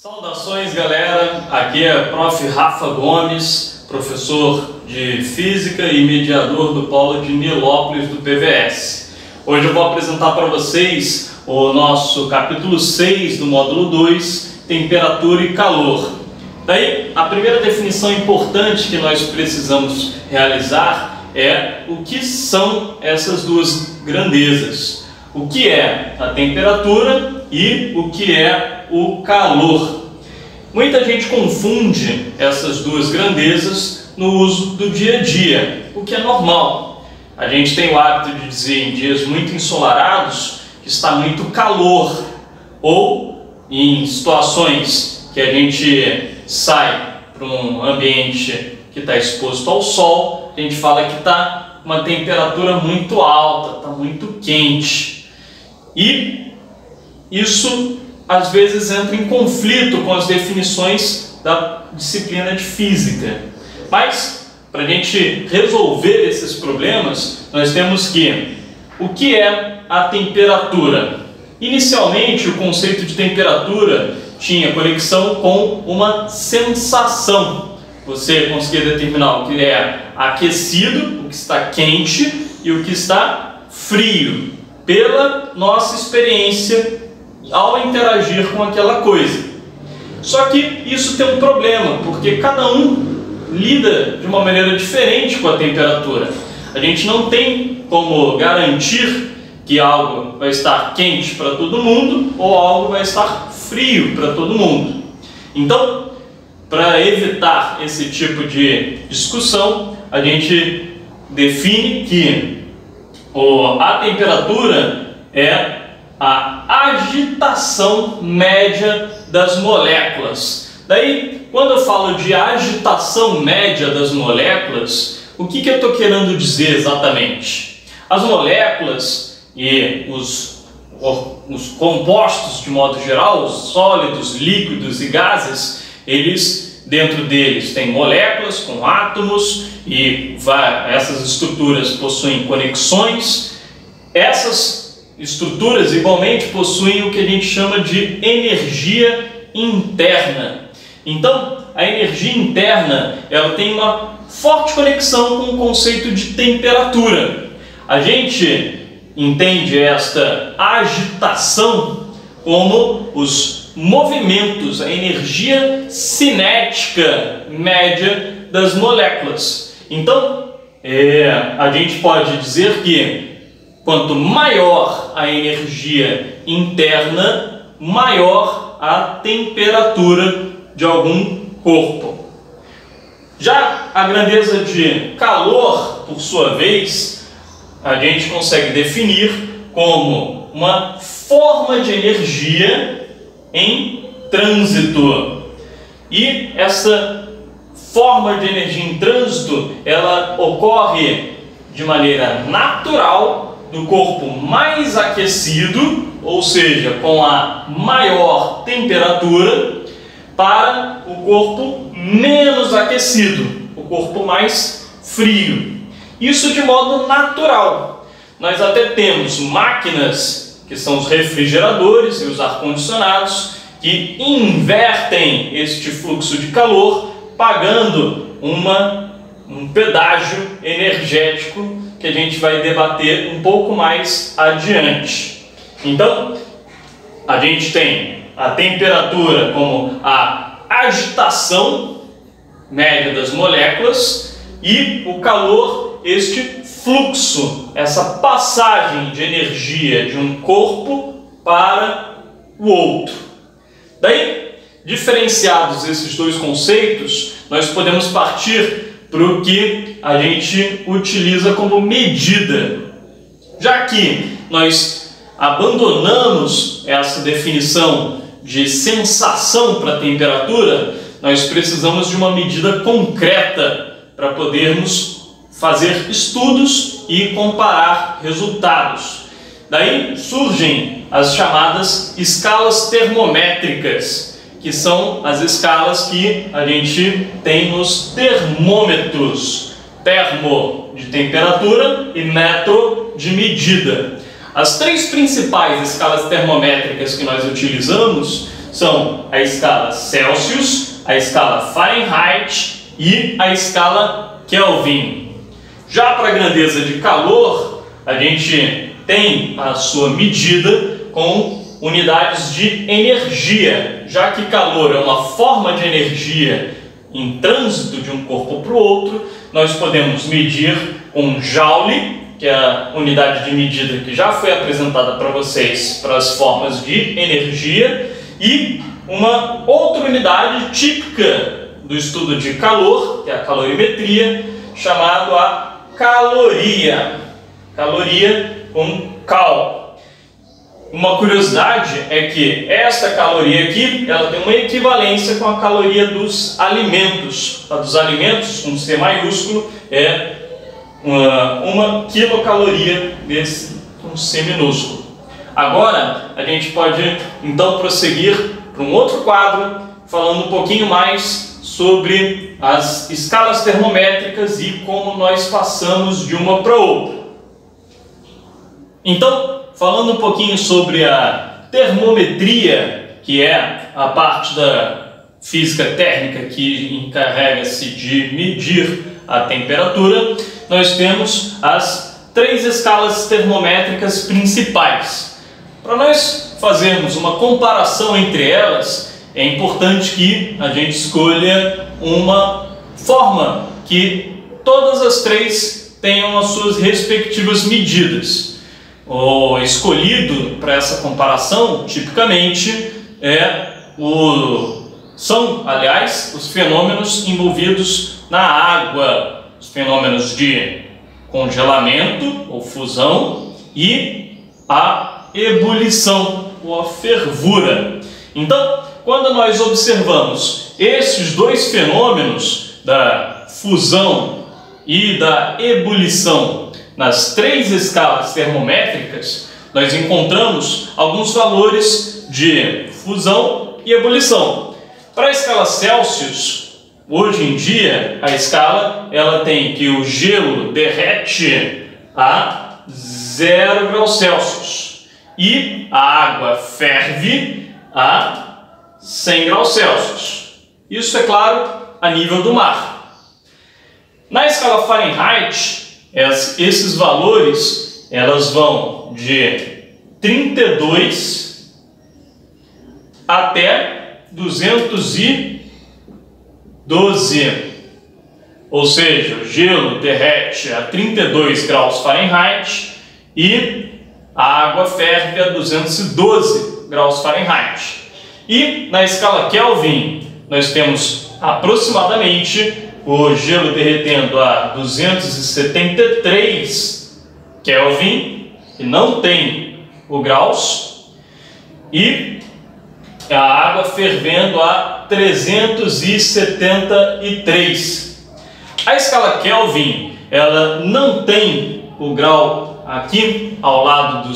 Saudações, galera! Aqui é Prof. Rafa Gomes, professor de Física e mediador do Polo de Nilópolis do PVS. Hoje eu vou apresentar para vocês o nosso capítulo 6 do módulo 2, Temperatura e Calor. Daí, a primeira definição importante que nós precisamos realizar é o que são essas duas grandezas. O que é a temperatura e o que é o calor. Muita gente confunde essas duas grandezas no uso do dia a dia, o que é normal. A gente tem o hábito de dizer em dias muito ensolarados que está muito calor, ou em situações que a gente sai para um ambiente que está exposto ao sol, a gente fala que está uma temperatura muito alta, está muito quente. E isso às vezes entra em conflito com as definições da disciplina de física. Mas, para a gente resolver esses problemas, nós temos que... O que é a temperatura? Inicialmente, o conceito de temperatura tinha conexão com uma sensação. Você conseguia determinar o que é aquecido, o que está quente e o que está frio, pela nossa experiência ao interagir com aquela coisa. Só que isso tem um problema, porque cada um lida de uma maneira diferente com a temperatura. A gente não tem como garantir que algo vai estar quente para todo mundo ou algo vai estar frio para todo mundo. Então, para evitar esse tipo de discussão, a gente define que a temperatura é a agitação média das moléculas. Daí, quando eu falo de agitação média das moléculas, o que eu estou querendo dizer exatamente? As moléculas e os compostos, de modo geral, os sólidos, líquidos e gases, dentro deles tem moléculas com átomos e essas estruturas possuem conexões. Essas estruturas igualmente possuem o que a gente chama de energia interna. Então, a energia interna ela tem uma forte conexão com o conceito de temperatura. A gente entende esta agitação como os movimentos, a energia cinética média das moléculas. Então, a gente pode dizer que quanto maior a energia interna, maior a temperatura de algum corpo. Já a grandeza de calor, por sua vez, a gente consegue definir como uma forma de energia em trânsito. E essa forma de energia em trânsito, ela ocorre de maneira natural do corpo mais aquecido, ou seja, com a maior temperatura, para o corpo menos aquecido, o corpo mais frio. Isso de modo natural. Nós até temos máquinas, que são os refrigeradores e os ar-condicionados, que invertem este fluxo de calor, pagando um pedágio energético que a gente vai debater um pouco mais adiante. Então, a gente tem a temperatura como a agitação média das moléculas e o calor, este fluxo, essa passagem de energia de um corpo para o outro. Daí, diferenciados esses dois conceitos, nós podemos partir para o que a gente utiliza como medida. Já que nós abandonamos essa definição de sensação para a temperatura, nós precisamos de uma medida concreta para podermos fazer estudos e comparar resultados. Daí surgem as chamadas escalas termométricas, que são as escalas que a gente tem nos termômetros. Termo de temperatura e metro de medida. As três principais escalas termométricas que nós utilizamos são a escala Celsius, a escala Fahrenheit e a escala Kelvin. Já para a grandeza de calor, a gente tem a sua medida com unidades de energia, já que calor é uma forma de energia em trânsito de um corpo para o outro. Nós podemos medir com Joule, que é a unidade de medida que já foi apresentada para vocês para as formas de energia, e uma outra unidade típica do estudo de calor, que é a calorimetria, chamado a caloria. Caloria com cal. Uma curiosidade é que esta caloria aqui, ela tem uma equivalência com a caloria dos alimentos. A dos alimentos, com C maiúsculo, é uma quilocaloria desse com C minúsculo. Agora, a gente pode então prosseguir para um outro quadro, falando um pouquinho mais sobre as escalas termométricas e como nós passamos de uma para outra. Então, falando um pouquinho sobre a termometria, que é a parte da física térmica que encarrega-se de medir a temperatura, nós temos as 3 escalas termométricas principais. Para nós fazermos uma comparação entre elas, é importante que a gente escolha uma forma que todas as 3 tenham as suas respectivas medidas. O escolhido para essa comparação, tipicamente, são, aliás, os fenômenos envolvidos na água, os fenômenos de congelamento ou fusão e a ebulição ou a fervura. Então, quando nós observamos esses 2 fenômenos da fusão e da ebulição nas 3 escalas termométricas, nós encontramos alguns valores de fusão e ebulição. Para a escala Celsius, hoje em dia, a escala ela tem que o gelo derrete a 0 graus Celsius e a água ferve a 100 graus Celsius. Isso, é claro, a nível do mar. Na escala Fahrenheit, esses valores elas vão de 32 até 212, ou seja, o gelo derrete a 32 graus Fahrenheit e a água ferve a 212 graus Fahrenheit. E na escala Kelvin, nós temos aproximadamente o gelo derretendo a 273 Kelvin, que não tem o graus, e a água fervendo a 373. A escala Kelvin, ela não tem o grau aqui ao lado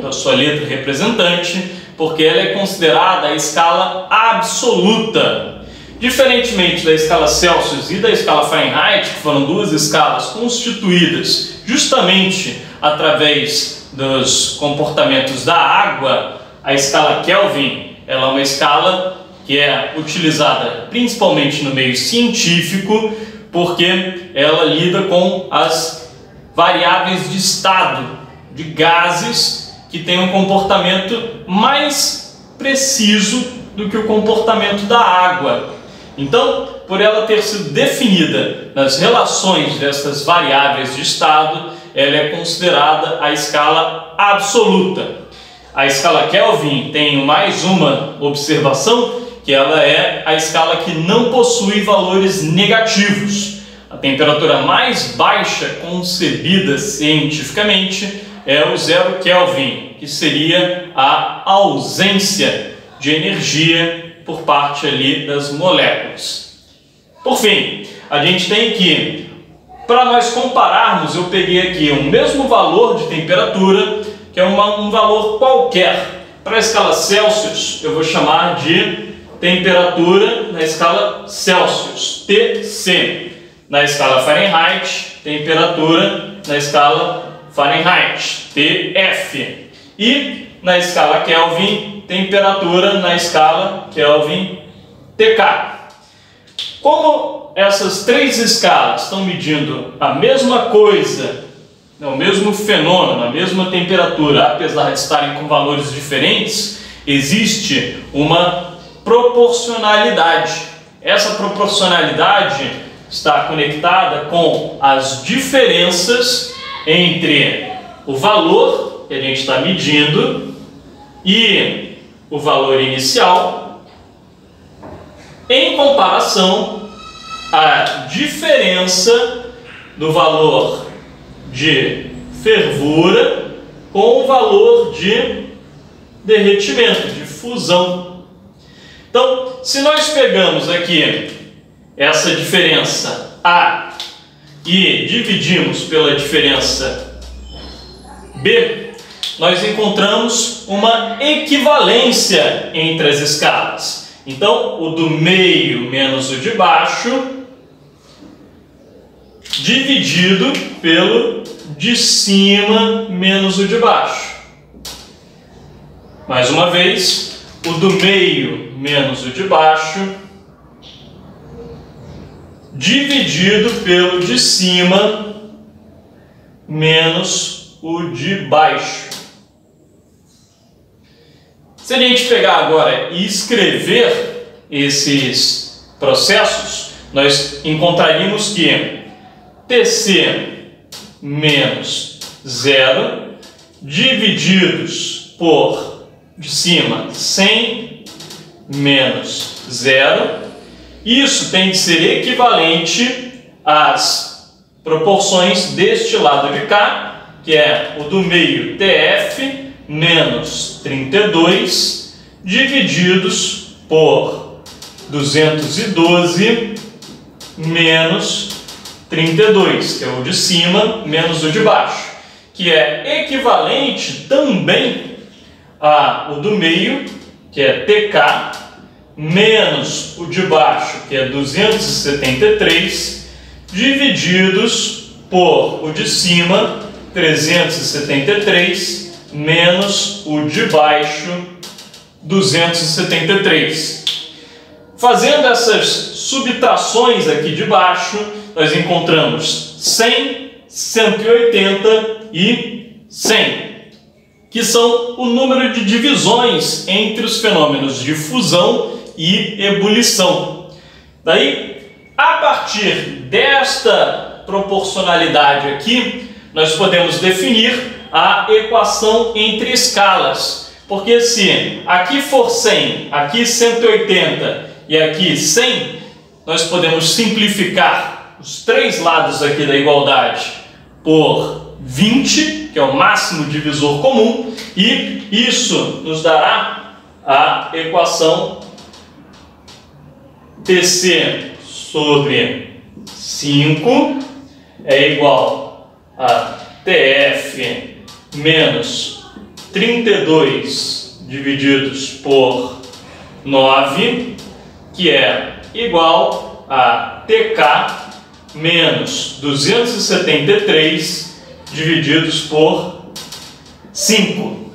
da sua letra representante, porque ela é considerada a escala absoluta. Diferentemente da escala Celsius e da escala Fahrenheit, que foram 2 escalas constituídas justamente através dos comportamentos da água, a escala Kelvin ela é uma escala que é utilizada principalmente no meio científico, porque ela lida com as variáveis de estado de gases que têm um comportamento mais preciso do que o comportamento da água. Então, por ela ter sido definida nas relações dessas variáveis de estado, ela é considerada a escala absoluta. A escala Kelvin tem mais uma observação, que ela é a escala que não possui valores negativos. A temperatura mais baixa concebida cientificamente é o 0 Kelvin, que seria a ausência de energia por parte ali das moléculas. Por fim, a gente tem que, para nós compararmos, eu peguei aqui o mesmo valor de temperatura, que é um valor qualquer. Para a escala Celsius, eu vou chamar de temperatura na escala Celsius, TC. Na escala Fahrenheit, temperatura na escala Fahrenheit, TF. E na escala Kelvin, temperatura na escala Kelvin TK. Como essas três escalas estão medindo a mesma coisa, o mesmo fenômeno, a mesma temperatura, apesar de estarem com valores diferentes, existe uma proporcionalidade. Essa proporcionalidade está conectada com as diferenças entre o valor que a gente está medindo e o valor inicial em comparação à diferença do valor de fervura com o valor de derretimento, de fusão. Então, se nós pegamos aqui essa diferença A e dividimos pela diferença B, nós encontramos uma equivalência entre as escalas. Então, o do meio menos o de baixo dividido pelo de cima menos o de baixo. Mais uma vez, o do meio menos o de baixo dividido pelo de cima menos o de baixo. Se a gente pegar agora e escrever esses processos, nós encontraríamos que TC menos 0 divididos por de cima 100 menos 0. Isso tem que ser equivalente às proporções deste lado de cá, que é o do meio TF menos 32 divididos por 212 menos 32, que é o de cima menos o de baixo, que é equivalente também ao do meio, que é TK, menos o de baixo, que é 273, divididos por o de cima, 373, menos o de baixo, 273. Fazendo essas subtrações aqui de baixo, nós encontramos 100, 180 e 100, que são o número de divisões entre os fenômenos de fusão e ebulição. Daí, a partir desta proporcionalidade aqui, nós podemos definir a equação entre escalas. Porque se aqui for 100, aqui 180 e aqui 100, nós podemos simplificar os três lados aqui da igualdade por 20, que é o máximo divisor comum, e isso nos dará a equação TC sobre 5 é igual a TF menos 32 divididos por 9, que é igual a TK menos 273 divididos por 5.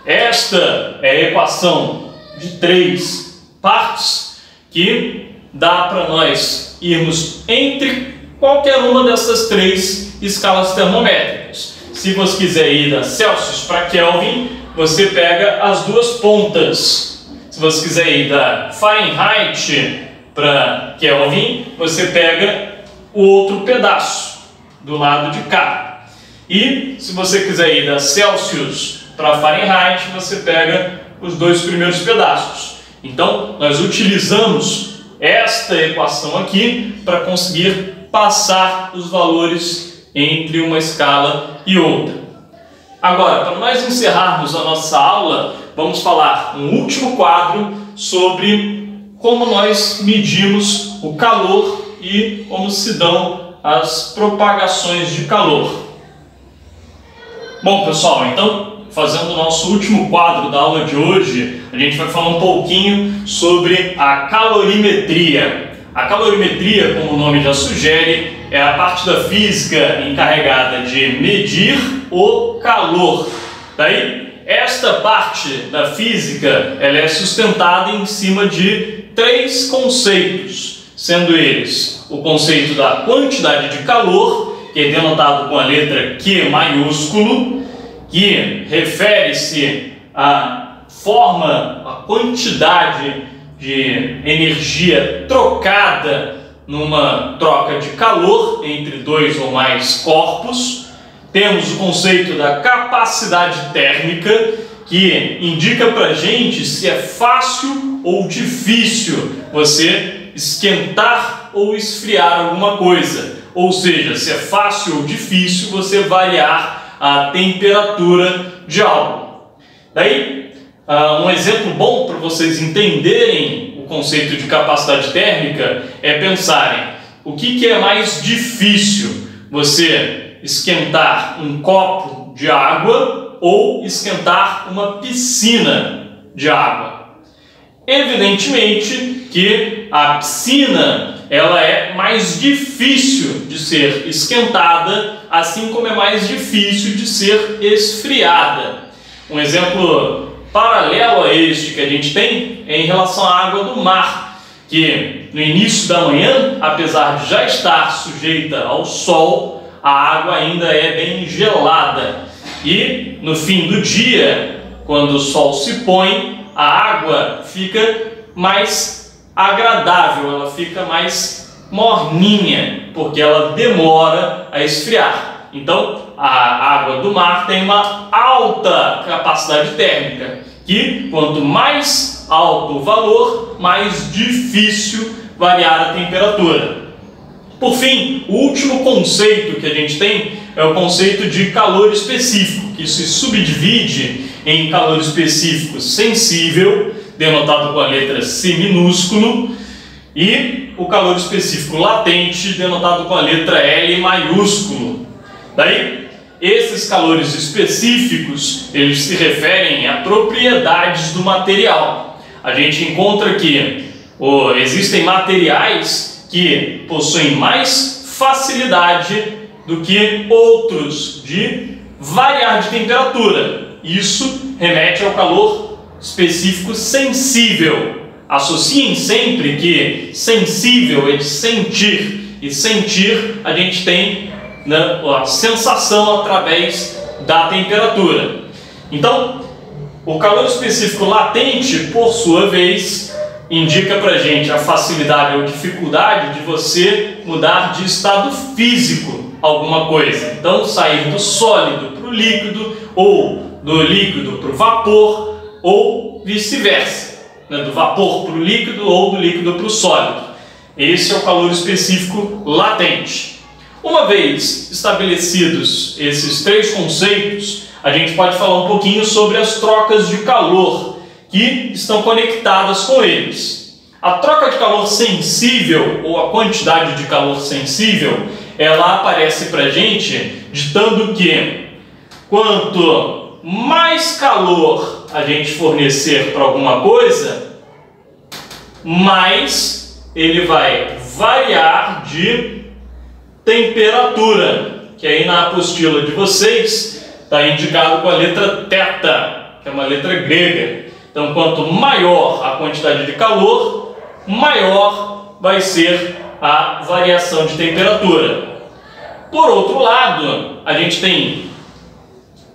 Esta é a equação de três partes que dá para nós irmos entre qualquer uma dessas três escalas termométricas. Se você quiser ir da Celsius para Kelvin, você pega as duas pontas. Se você quiser ir da Fahrenheit para Kelvin, você pega o outro pedaço do lado de cá. E se você quiser ir da Celsius para Fahrenheit, você pega os dois primeiros pedaços. Então, nós utilizamos esta equação aqui para conseguir passar os valores entre uma escala e outra. Agora, para nós encerrarmos a nossa aula, vamos falar um último quadro sobre como nós medimos o calor e como se dão as propagações de calor. Bom, pessoal, então, fazendo o nosso último quadro da aula de hoje, a gente vai falar um pouquinho sobre a calorimetria. A calorimetria, como o nome já sugere, é a parte da física encarregada de medir o calor. Daí, esta parte da física ela é sustentada em cima de três conceitos, sendo eles o conceito da quantidade de calor, que é denotado com a letra Q maiúsculo, que refere-se à forma, à quantidade de energia trocada numa troca de calor entre dois ou mais corpos. Temos o conceito da capacidade térmica, que indica para a gente se é fácil ou difícil você esquentar ou esfriar alguma coisa. Ou seja, se é fácil ou difícil você variar a temperatura de algo. Daí, um exemplo bom para vocês entenderem o conceito de capacidade térmica é pensarem o que é mais difícil, você esquentar um copo de água ou esquentar uma piscina de água. Evidentemente que a piscina ela é mais difícil de ser esquentada, assim como é mais difícil de ser esfriada. Um exemplo paralelo a este que a gente tem é em relação à água do mar, que no início da manhã, apesar de já estar sujeita ao sol, a água ainda é bem gelada. E no fim do dia, quando o sol se põe, a água fica mais agradável, ela fica mais morninha, porque ela demora a esfriar. Então, a água do mar tem uma alta capacidade térmica, que quanto mais alto o valor, mais difícil variar a temperatura. Por fim, o último conceito que a gente tem é o conceito de calor específico, que se subdivide em calor específico sensível, denotado com a letra C minúsculo, e o calor específico latente, denotado com a letra L maiúsculo. Daí, esses calores específicos, eles se referem a propriedades do material. A gente encontra que existem materiais que possuem mais facilidade do que outros de variar de temperatura. Isso remete ao calor específico sensível. Associem sempre que sensível é de sentir, e sentir a gente tem, né, a sensação através da temperatura. Então, o calor específico latente, por sua vez, indica pra gente a facilidade ou dificuldade de você mudar de estado físico alguma coisa. Então, sair do sólido para o líquido, ou do líquido para o vapor, ou vice-versa, né? Do vapor para o líquido ou do líquido para o sólido. Esse é o calor específico latente. Uma vez estabelecidos esses três conceitos, a gente pode falar um pouquinho sobre as trocas de calor que estão conectadas com eles. A troca de calor sensível, ou a quantidade de calor sensível, ela aparece para a gente ditando que quanto mais calor a gente fornecer para alguma coisa, mais ele vai variar de temperatura, que aí na apostila de vocês está indicado com a letra θ, que é uma letra grega. Então, quanto maior a quantidade de calor, maior vai ser a variação de temperatura. Por outro lado, a gente tem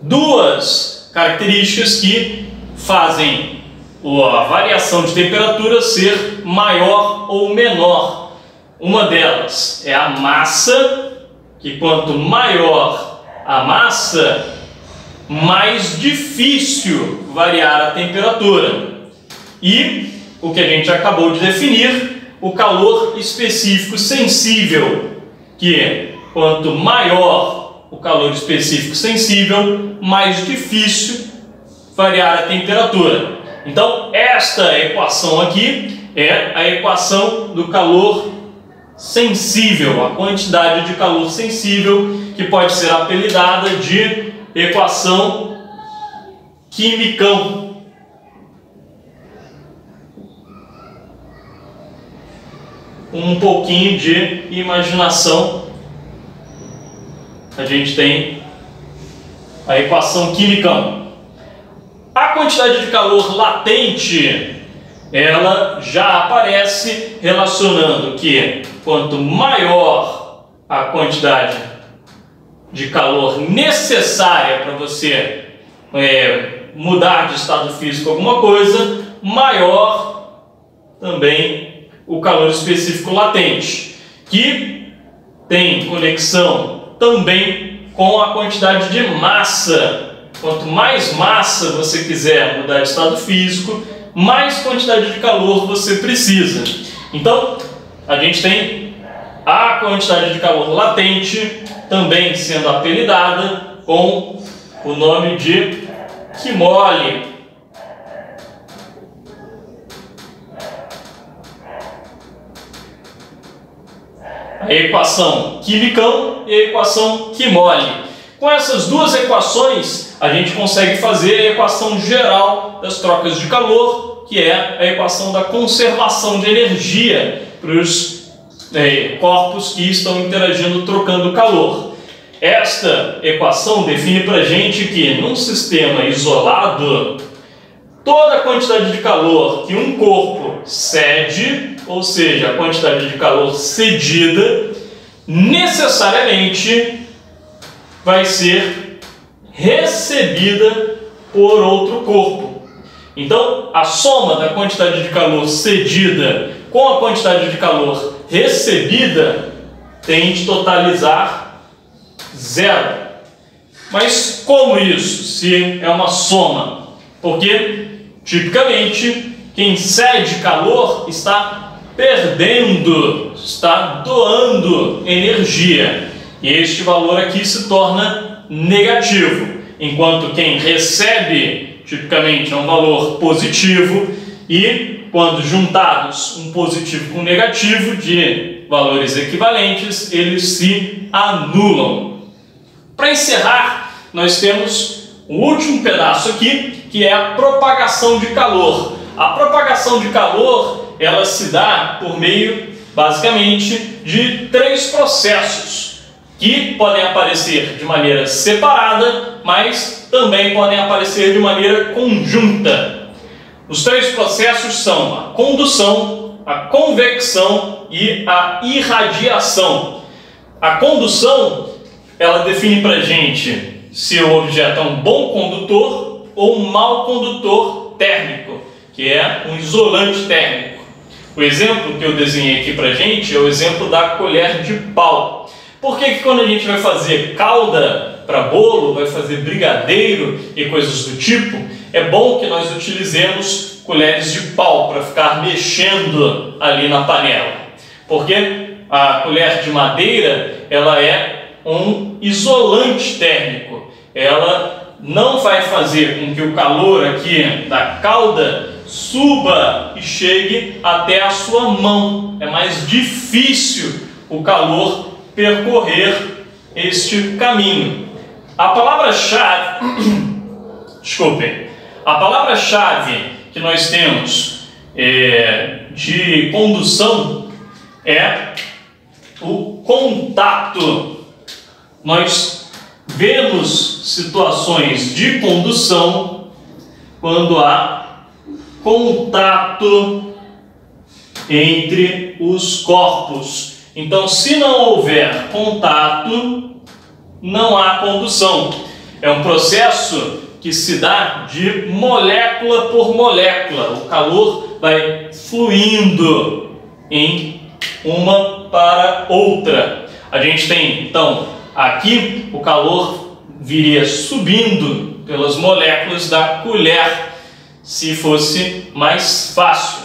duas características que fazem a variação de temperatura ser maior ou menor. Uma delas é a massa, que quanto maior a massa, mais difícil variar a temperatura. E o que a gente acabou de definir, o calor específico sensível, que quanto maior o calor específico sensível, mais difícil variar a temperatura. Então, esta equação aqui é a equação do calor sensível, a quantidade de calor sensível, que pode ser apelidada de equação quimicão. Um pouquinho de imaginação, a gente tem a equação quimicão. A quantidade de calor latente, ela já aparece relacionando que quanto maior a quantidade de calor necessária para você mudar de estado físico alguma coisa, maior também o calor específico latente, que tem conexão também com a quantidade de massa. Quanto mais massa você quiser mudar de estado físico, mais quantidade de calor você precisa. Então, a gente tem a quantidade de calor latente também sendo apelidada com o nome de Q-mole. A equação quimicão e a equação Q-mole. Com essas duas equações, a gente consegue fazer a equação geral das trocas de calor, que é a equação da conservação de energia para os corpos que estão interagindo, trocando calor. Esta equação define para a gente que, num sistema isolado, toda a quantidade de calor que um corpo cede, ou seja, a quantidade de calor cedida, necessariamente vai ser recebida por outro corpo. Então, a soma da quantidade de calor cedida com a quantidade de calor recebida tem de totalizar 0. Mas como isso, se é uma soma? Porque, tipicamente, quem cede calor está perdendo, está doando energia. E este valor aqui se torna negativo, enquanto quem recebe, tipicamente, é um valor positivo, e quando juntados um positivo com um negativo de valores equivalentes, eles se anulam. Para encerrar, nós temos o último pedaço aqui, que é a propagação de calor. A propagação de calor, ela se dá por meio, basicamente, de 3 processos, que podem aparecer de maneira separada, mas também podem aparecer de maneira conjunta. Os 3 processos são a condução, a convecção e a irradiação. A condução, ela define para a gente se o objeto é um bom condutor ou um mau condutor térmico, que é um isolante térmico. O exemplo que eu desenhei aqui para a gente é o exemplo da colher de pau. Por que quando a gente vai fazer calda para bolo, vai fazer brigadeiro e coisas do tipo, é bom que nós utilizemos colheres de pau para ficar mexendo ali na panela? Porque a colher de madeira, ela é um isolante térmico. Ela não vai fazer com que o calor aqui da calda suba e chegue até a sua mão. É mais difícil o calor percorrer este caminho. A palavra-chave, desculpem, a palavra-chave que nós temos de condução é o contato. Nós vemos situações de condução quando há contato entre os corpos. Então, se não houver contato, não há condução. É um processo que se dá de molécula por molécula. O calor vai fluindo em uma para outra. A gente tem, então, aqui o calor viria subindo pelas moléculas da colher, se fosse mais fácil.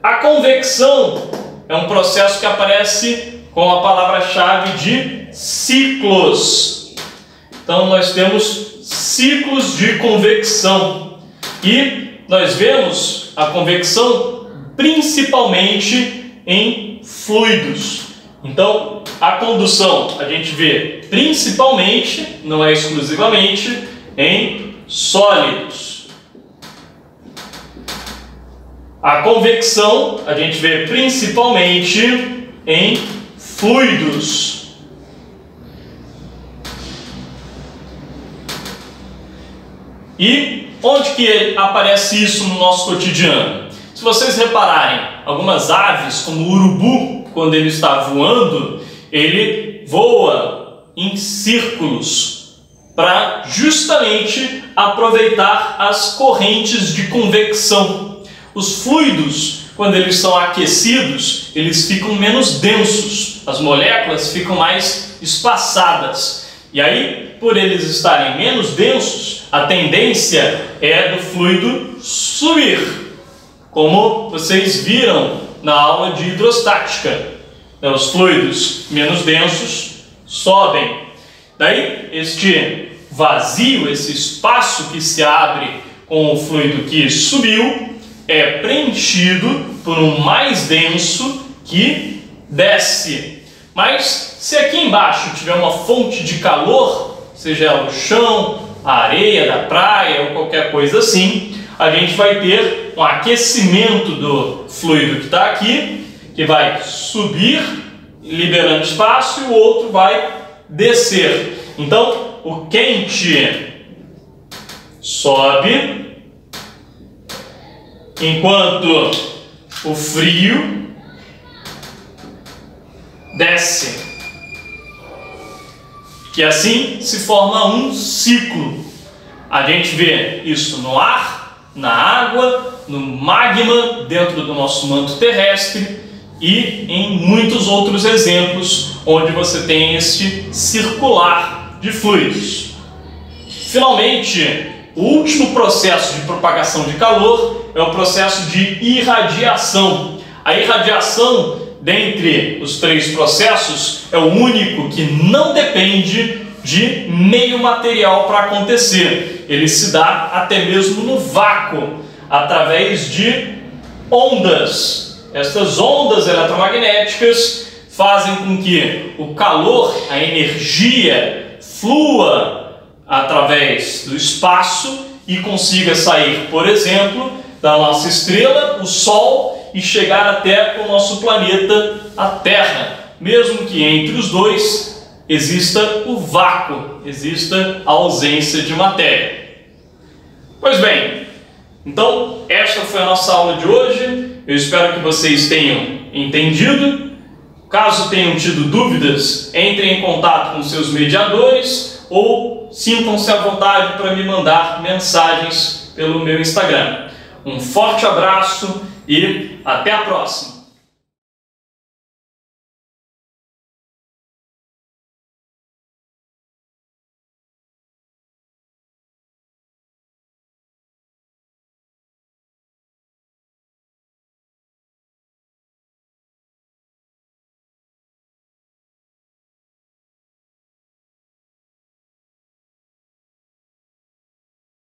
A convecção é um processo que aparece com a palavra-chave de ciclos. Então, nós temos ciclos de convecção. E nós vemos a convecção principalmente em fluidos. Então, a condução a gente vê principalmente, não é exclusivamente, em sólidos. A convecção a gente vê principalmente em fluidos. E onde que aparece isso no nosso cotidiano? Se vocês repararem, algumas aves, como o urubu, quando ele está voando, ele voa em círculos para justamente aproveitar as correntes de convecção. Os fluidos, quando eles são aquecidos, eles ficam menos densos, as moléculas ficam mais espaçadas. E aí, por eles estarem menos densos, a tendência é do fluido subir, como vocês viram na aula de hidrostática. Os fluidos menos densos sobem. Daí, este vazio, esse espaço que se abre com o fluido que subiu, é preenchido por um mais denso que desce. Mas se aqui embaixo tiver uma fonte de calor, seja ela o chão, a areia da praia ou qualquer coisa assim, a gente vai ter um aquecimento do fluido que está aqui, que vai subir, liberando espaço, e o outro vai descer. Então, o quente sobe, enquanto o frio desce. E assim se forma um ciclo. A gente vê isso no ar, na água, no magma dentro do nosso manto terrestre e em muitos outros exemplos onde você tem este circular de fluidos. Finalmente, o último processo de propagação de calor é o processo de irradiação. A irradiação, dentre os três processos, é o único que não depende de meio material para acontecer. Ele se dá até mesmo no vácuo, através de ondas. Estas ondas eletromagnéticas fazem com que o calor, a energia, flua através do espaço e consiga sair, por exemplo, da nossa estrela, o Sol, e chegar até o nosso planeta, a Terra, mesmo que entre os dois exista o vácuo, exista a ausência de matéria. Pois bem, então esta foi a nossa aula de hoje. Eu espero que vocês tenham entendido. Caso tenham tido dúvidas, entrem em contato com seus mediadores ou sintam-se à vontade para me mandar mensagens pelo meu Instagram. Um forte abraço e até a próxima!